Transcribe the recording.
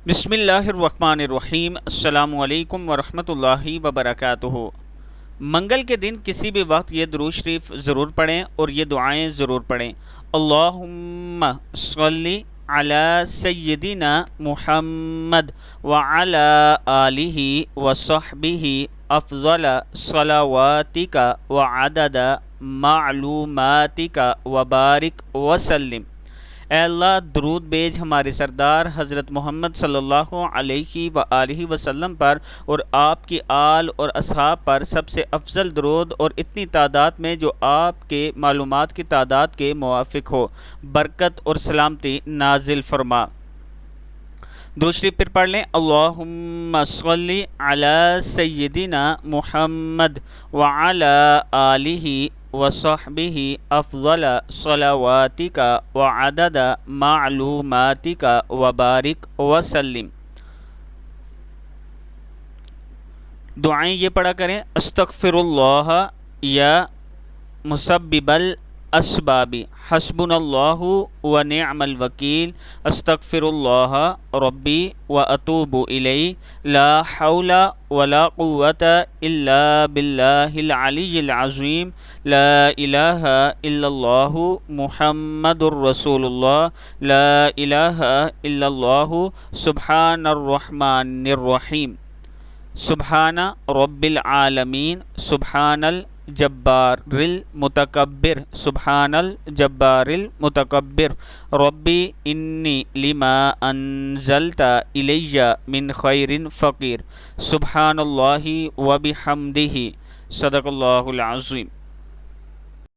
بسم اللہ الرحمن الرحیم۔ السلام علیکم ورحمۃ اللہ وبرکاتہ۔ منگل کے دن کسی بھی وقت یہ درود شریف ضرور پڑھیں اور یہ دعائیں ضرور پڑھیں۔ اللہم صلی علی سیدنا محمد وعلی آلہ وصحبہ افضل صلواتک وعدد معلوماتک وبارک وسلم۔ اے اللہ درود بیج ہمارے سردار حضرت محمد صلی اللہ علیہ وآلہ وسلم پر اور آپ کی آل اور اصحاب پر سب سے افضل درود اور اتنی تعداد میں جو آپ کے معلومات کی تعداد کے موافق ہو، برکت اور سلامتی نازل فرما۔ درود شریف پھر پڑھ لیں۔ اللہم صلی علی سیدنا محمد وعلی آلہ وصحبہ افضل صلواتک وعدد معلوماتک وبارک وسلم۔ دعائیں یہ پڑھا کریں: استغفر اللہ یا مسبب الاسباب، حسبنا اللہ ونعم الوکیل، استغفر اللہ ربی واتوب الیہ، لا حول ولا قوة الا باللہ العلی العظیم، لا الہ الا اللہ محمد الرسول اللہ، لا الہ الا اللہ، سبحان الرحمن الرحیم، سبحان رب العالمین، سبحان الجبار المتکبر، سبحان الجبار المتکبر، ربی انی لما انزلت الی من خیر فقیر، سبحان اللہ وبحمدہ، صدق اللہ العظیم۔